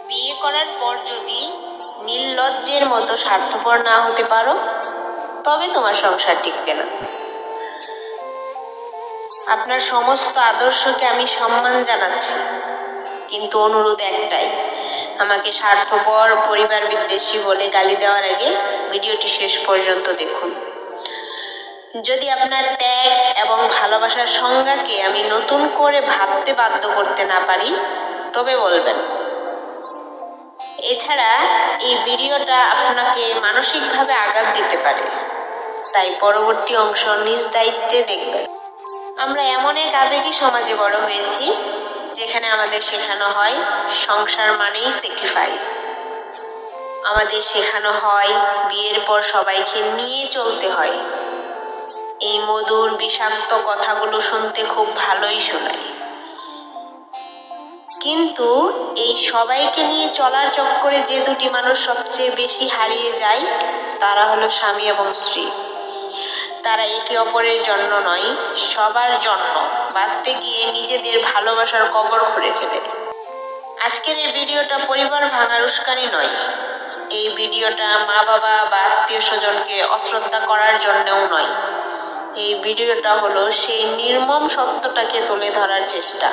বিয়ে করার পর যদি নির্লজ্জের মতো স্বার্থপর না হতে পারো, তবে তোমার সংসার টিকবে না। আপনার সমস্ত আদর্শকে আমি সম্মান জানাচ্ছি, কিন্তু অনুরোধ একটাই, আমাকে স্বার্থপর, পরিবার বিদ্বেষী বলে গালি দেওয়ার আগে ভিডিওটি শেষ পর্যন্ত দেখুন। যদি আপনার ত্যাগ এবং ভালোবাসার সংজ্ঞাকে আমি নতুন করে ভাবতে বাধ্য করতে না পারি, তবে বলবেন। এছাড়া এই ভিডিওটা আপনাকে মানসিকভাবে আঘাত দিতে পারে, তাই পরবর্তী অংশ নিজ দায়িত্বে দেখবেন। আমরা এমন এক আবেগী সমাজে বড় হয়েছি যেখানে আমাদের শেখানো হয় সংসার মানেই স্যাক্রিফাইস। আমাদের শেখানো হয় বিয়ের পর সবাইকে নিয়ে চলতে হয়। এই মধুর বিষাক্ত কথাগুলো শুনতে খুব ভালোই শোনায়, কিন্তু এই সবাইকে নিয়ে চলার চক্করে যে দুটি মানুষ সবচেয়ে বেশি হারিয়ে যায় তারা হলো স্বামী এবং স্ত্রী। তারা একে অপরের জন্য নয়, সবার জন্য বাঁচতে গিয়ে নিজেদের ভালোবাসার কবর খুঁড়ে ফেলে। আজকের এই ভিডিওটা পরিবার ভাঙার উস্কানি নয়। এই ভিডিওটা মা বাবা বা আত্মীয় স্বজনকে অশ্রদ্ধা করার জন্যও নয়। এই ভিডিওটা হলো সেই নির্মম সত্যটাকে তুলে ধরার চেষ্টা,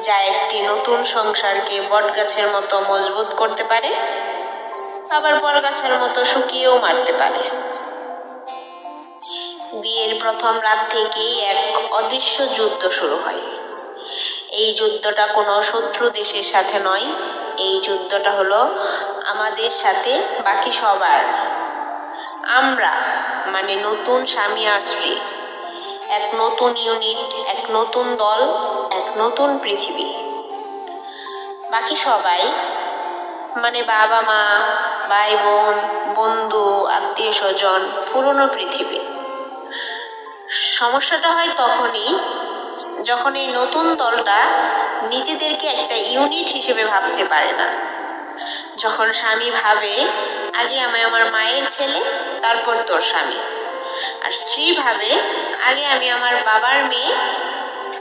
যা একটি নতুন সংসারকে বটগাছের মতো মজবুত করতে পারে, আবার বটগাছের মতো শুকিয়েও মারতে পারে। বিয়ের প্রথম রাত থেকেই এক অদৃশ্য যুদ্ধ শুরু হয়। এই যুদ্ধটা কোনো শত্রু দেশের সাথে নয়, এই যুদ্ধটা হলো আমাদের সাথে বাকি সবার। আমরা মানে নতুন স্বামী আর স্ত্রী, এক নতুন ইউনিট, এক নতুন দল, এক নতুন পৃথিবী। বাকি সবাই মানে বাবা মা, ভাই বোন, বন্ধু, আত্মীয় স্বজন, পুরনো পৃথিবী। সমস্যাটা হয় তখনই যখন এই নতুন দলটা নিজেদেরকে একটা ইউনিট হিসেবে ভাবতে পারে না। যখন স্বামী ভাবে আগে আমি আমার মায়ের ছেলে, তারপর তোর স্বামী, আর স্ত্রী ভাবে আগে আমি আমার বাবার মেয়ে,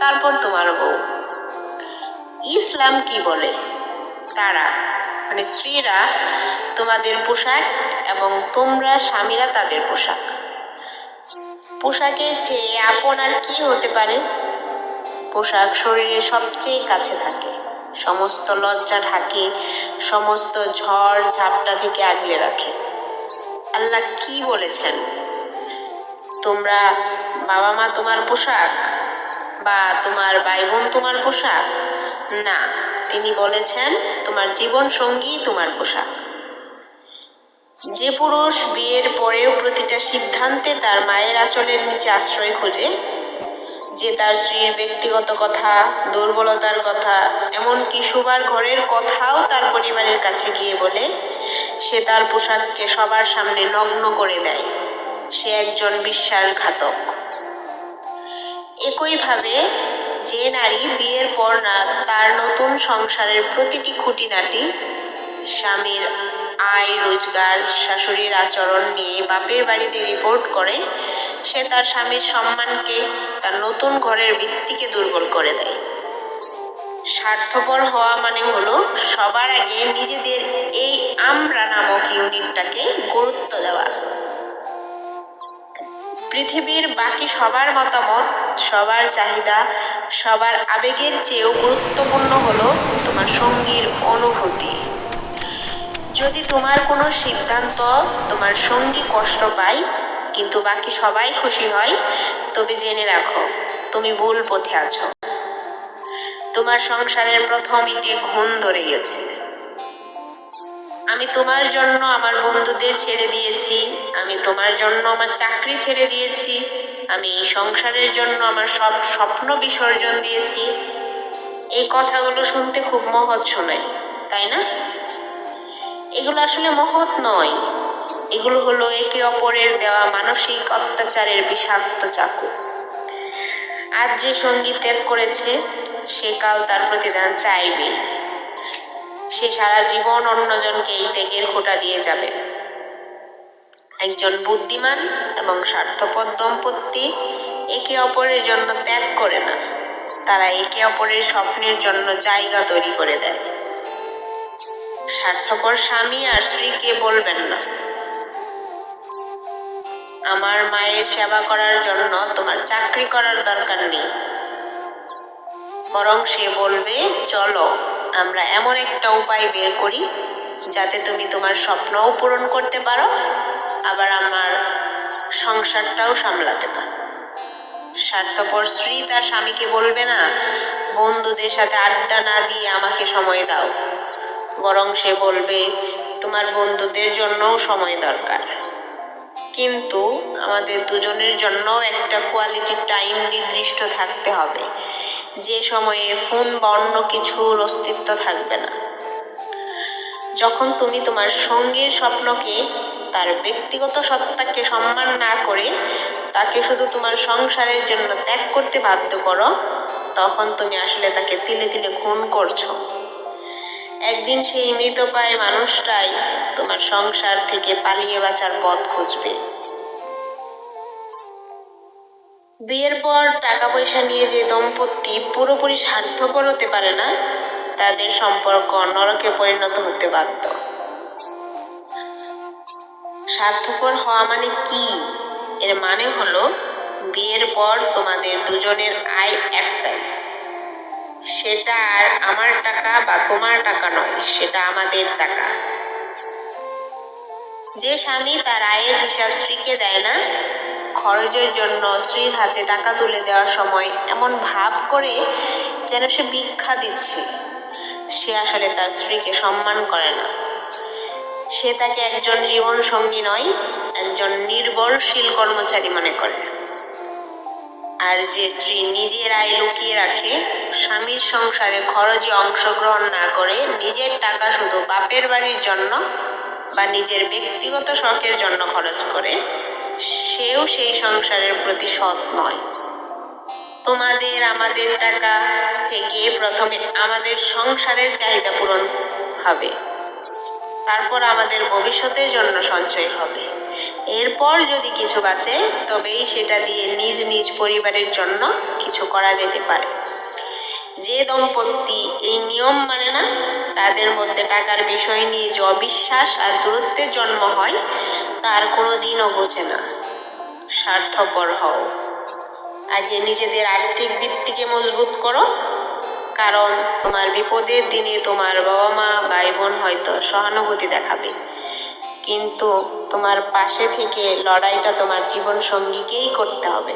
তারপর তোমার বউ। ইসলাম কি বলে? তারা মানে স্ত্রীরা তোমাদের পোশাক এবং তোমরা স্বামীরা তাদের পোশাক। পোশাকের চেয়ে আপন আর কি হতে পারে? পোশাক শরীরের সবচেয়ে কাছে থাকে, সমস্ত লজ্জা ঢাকে, সমস্ত ঝড় ঝাপটা থেকে আগলে রাখে। আল্লাহ কি বলেছেন? তোমরা বাবা মা তোমার পোশাক বা তোমার ভাই বোন তোমার পোশাক? না, তিনি বলেছেন তোমার জীবন সঙ্গী তোমার পোশাক। যে পুরুষ বিয়ের পরেও প্রতিটা সিদ্ধান্তে তার মায়ের আঁচলের নিচে আশ্রয় খোঁজে, যে তার স্ত্রীর ব্যক্তিগত কথা, দুর্বলতার কথা, এমনকি শোবার ঘরের কথাও তার পরিবারের কাছে গিয়ে বলে, সে তার পোশাককে সবার সামনে নগ্ন করে দেয়, সে একজন বিশ্বাসঘাতক। একইভাবে যে নারী বিয়ের পর না তার নতুন সংসারের প্রতিটি খুঁটিনাটি, স্বামীর আয় রোজগার, শাশুড়ির আচরণ নিয়ে বাপের বাড়িতে রিপোর্ট করে, সে তার স্বামীর সম্মানকে, তার নতুন ঘরের ভিত্তিকে দুর্বল করে দেয়। স্বার্থপর হওয়া মানে হলো সবার আগে নিজেদের এই আমরা নামক ইউনিটটাকে গুরুত্ব দেওয়া। পৃথিবীর বাকি সবার মতামত, সবার চাহিদা, সবার আবেগের চেয়েও গুরুত্বপূর্ণ হলো তোমার সঙ্গীর অনুভূতি। যদি তোমার কোনো সিদ্ধান্ত তোমার সঙ্গী কষ্ট পায় কিন্তু বাকি সবাই খুশি হয়, তবে জেনে রাখো তুমি ভুল পথে আছো। তোমার সংসারের প্রথম ইটে ঘুণ ধরে গেছে। আমি তোমার জন্য আমার বন্ধুদের ছেড়ে দিয়েছি, আমি তোমার জন্য আমার চাকরি ছেড়ে দিয়েছি, আমি এই সংসারের জন্য আমার সব স্বপ্ন বিসর্জন দিয়েছি। এই কথাগুলো শুনতে খুব মহৎ শোনায়, তাই না? এগুলো আসলে মহৎ নয়, এগুলো হলো একে অপরের দেওয়া মানসিক অত্যাচারের বিষাক্ত চাকু। আজ যে সঙ্গী ত্যাগ করেছে, সে কাল তার প্রতিদান চাইবে। সে সারা জীবন অন্যজনকে এই ত্যাগের খোঁটা দিয়ে যাবে। একজন বুদ্ধিমান এবং স্বার্থপর দম্পতি একে অপরের জন্য ত্যাগ করে না, তারা একে অপরের স্বপ্নের জন্য জায়গা তৈরি করে দেয়। স্বার্থপর স্বামী আর স্ত্রীকে বলবেন না, আমার মায়ের সেবা করার জন্য তোমার চাকরি করার দরকার নেই। বরং সে বলবে, চলো আমরা এমন একটা উপায় বের করি যাতে তুমি তোমার স্বপ্নও পূরণ করতে পারো, আবার আমার সংসারটাও সামলাতে পারো। স্বার্থপর স্ত্রী তার স্বামীকে বলবে না, বন্ধুদের সাথে আড্ডা না দিয়ে আমাকে সময় দাও। বরং সে বলবে, তোমার বন্ধুদের জন্যও সময় দরকার, কিন্তু আমাদের দুজনের জন্য একটা কোয়ালিটি টাইম নির্দিষ্ট থাকতে হবে, যে সময়ে ফোন বা অন্য কিছুর অস্তিত্ব থাকবে না। যখন তুমি তোমার সঙ্গীর স্বপ্নকে, তার ব্যক্তিগত সত্তাকে সম্মান না করে তাকে শুধু তোমার সংসারের জন্য ত্যাগ করতে বাধ্য করো, তখন তুমি আসলে তাকে তিলে তিলে খুন করছো। একদিন সেই মৃতপ্রায় মানুষটাই তোমার সংসার থেকে পালিয়ে বাঁচার পথ খুঁজবে। বিয়ের পর টাকা পয়সা নিয়ে যে দম্পতি পুরোপুরি স্বার্থপর হতে পারে না, তাদের সম্পর্ক নরকে পরিণত হতে বাধ্য। স্বার্থপর হওয়া মানে কি? এর মানে হলো, বিয়ের পর তোমাদের দুজনের আয় একটাই। সেটা আর আমার টাকা বা তোমার টাকা নয়, সেটা আমাদের টাকা। যে স্বামী তার আয়ের হিসাব স্ত্রীকে দেয় না, খরচের জন্য স্ত্রীর হাতে টাকা তুলে দেওয়ার সময় এমন ভাব করে যেন সে ভিক্ষা দিচ্ছে, সে আসলে তার স্ত্রীকে সম্মান করে না। সে তাকে একজন জীবন সঙ্গী নয়, একজন নির্ভরশীল কর্মচারী মনে করে। আর যে স্ত্রী নিজের আয় লুকিয়ে রাখে, স্বামীর সংসারে খরচে অংশগ্রহণ না করে নিজের টাকা শুধু বাপের বাড়ির জন্য বা নিজের ব্যক্তিগত শখের জন্য খরচ করে, সেও সেই সংসারের প্রতি সৎ নয়। তোমাদের আমাদের টাকা থেকে প্রথমে আমাদের সংসারের চাহিদা পূরণ হবে, তারপর আমাদের ভবিষ্যতের জন্য সঞ্চয় হবে। এরপর যদি কিছু বাঁচে, তবেই সেটা দিয়ে নিজ নিজ পরিবারের জন্য কিছু করা যেতে পারে। যে দম্পতি এই নিয়ম মানে না, তাদের মধ্যে টাকার বিষয় নিয়ে যে অবিশ্বাস আর দূরত্বের জন্ম হয়, তার কোনো দিনও ঘুচে না। স্বার্থপর হও, আগে নিজেদের আর্থিক ভিত্তিকে মজবুত করো, কারণ তোমার বিপদের দিনে তোমার বাবা মা ভাই বোন হয়তো সহানুভূতি দেখাবে, কিন্তু তোমার পাশে থেকে লড়াইটা তোমার জীবন সঙ্গীকেই করতে হবে।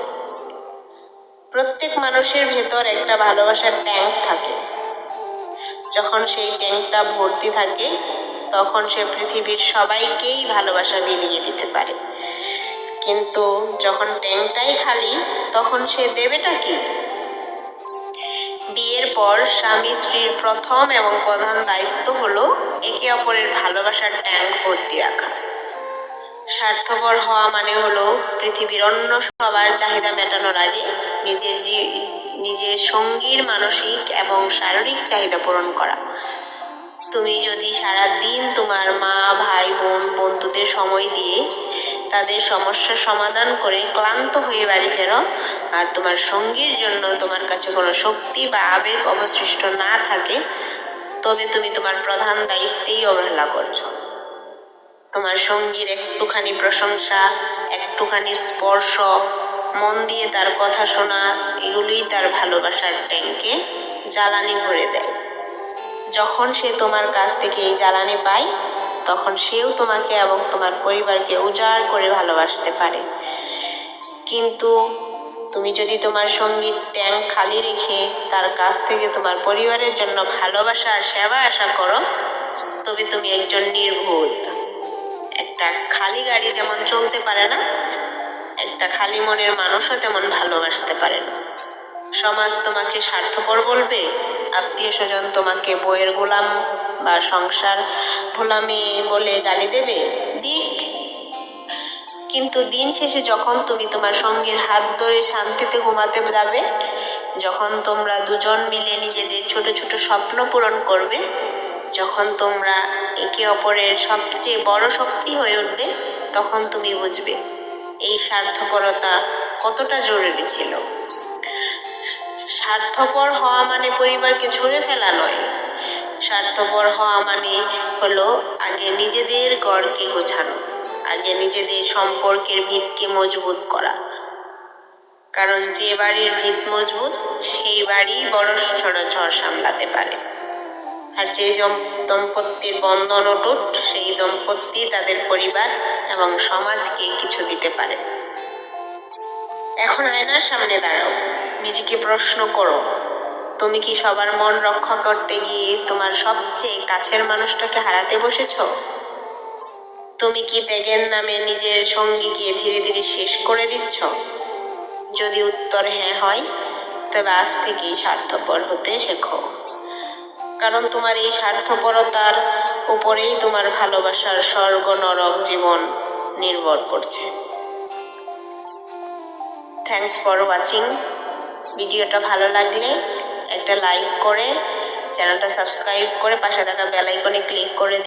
প্রত্যেক মানুষের ভেতর একটা ভালোবাসার ট্যাঙ্ক থাকে। যখন সেই ট্যাঙ্কটা ভর্তি থাকে, তখন সে পৃথিবীর সবাইকেই ভালোবাসা বিলিয়ে দিতে পারে। কিন্তু যখন ট্যাঙ্কটাই খালি, তখন সে দেবেটা কি? বিয়ের পর স্বামী স্ত্রীর প্রথম এবং প্রধান দায়িত্ব হলো একে অপরের ভালোবাসার ট্যাঙ্ক ভর্তি রাখা। স্বার্থপর হওয়া মানে হলো পৃথিবীর অন্য সবার চাহিদা মেটানোর আগে নিজের সঙ্গীর মানসিক এবং শারীরিক চাহিদা পূরণ করা। তুমি যদি সারা দিন তোমার মা ভাই বোন বন্ধুদের সময় দিয়ে তাদের সমস্যার সমাধান করে ক্লান্ত হয়ে বাড়ি ফেরো, আর তোমার সঙ্গীর জন্য তোমার কাছে কোনো শক্তি বা আবেগ অবশিষ্ট না থাকে, তবে তুমি তোমার প্রধান দায়িত্বেই অবহেলা করছো। তোমার সঙ্গীর একটুখানি প্রশংসা, একটুখানি স্পর্শ, মন দিয়ে তার কথা শোনা, এগুলোই তার ভালোবাসার ট্যাঙ্কে জ্বালানি ভরে দেয়। যখন সে তোমার কাছ থেকে এই জ্বালানি পায়, তখন সেও তোমাকে এবং তোমার পরিবারকে উজাড় করে ভালোবাসতে পারে। কিন্তু তুমি যদি তোমার সঙ্গীর ট্যাঙ্ক খালি রেখে তার কাছ থেকে তোমার পরিবারের জন্য ভালোবাসা আর সেবা আশা করো, তবে তুমি একজন নির্বোধ। একটা খালি গাড়ি যেমন চলতে পারে না, একটা খালি মনের মানুষও তেমন ভালোবাসতে পারে না। সমাজ তোমাকে স্বার্থপর বলবে, আত্মীয় স্বজন তোমাকে বইয়ের গোলাম বা সংসার ভোলামি বলে গালি দেবে, দিক। কিন্তু দিন শেষে যখন তুমি তোমার সঙ্গীর হাত ধরে শান্তিতে ঘুমাতে যাবে, যখন তোমরা দুজন মিলে নিজেদের ছোট ছোট স্বপ্ন পূরণ করবে, যখন তোমরা একে অপরের সবচেয়ে বড় শক্তি হয়ে উঠবে, তখন তুমি বুঝবে এই স্বার্থপরতা কতটা জরুরি ছিল। স্বার্থপর হওয়া মানে পরিবারকে ছুঁড়ে ফেলা নয়, স্বার্থপর হওয়া মানে হলো আগে নিজেদের গড়কে গোছানো, আগে নিজেদের সম্পর্কের ভিতকে মজবুত করা। কারণ যে বাড়ির ভিত মজবুত সেই বাড়ি বড় ছোট ঝড় সামলাতে পারে। আর যে দম্পতির বন্ধন অটুট সেই দম্পতি তাদের পরিবার এবং সমাজকে কিছু দিতে পারে। এখন আয়নার সামনে দাঁড়াও, নিজেকে প্রশ্ন করো, তুমি কি সবার মন রক্ষা করতে গিয়ে তোমার সবচেয়ে কাছের মানুষটাকে হারাতে বসেছ? তুমি কি ত্যাগের নামে নিজের সঙ্গীকে ধীরে ধীরে শেষ করে দিচ্ছ? যদি উত্তর হ্যাঁ হয়, তবে আজ থেকেই স্বার্থপর হতে শেখো। কারণ তোমার এই স্বার্থপরতার উপরেই তোমার ভালোবাসার স্বর্গ নরক জীবন নির্ভর করছে। Thanks for watching. ভিডিওটা ভালো লাগলে একটা লাইক করে চ্যানেলটা সাবস্ক্রাইব করে পাশে থাকা বেল আইকনে ক্লিক করে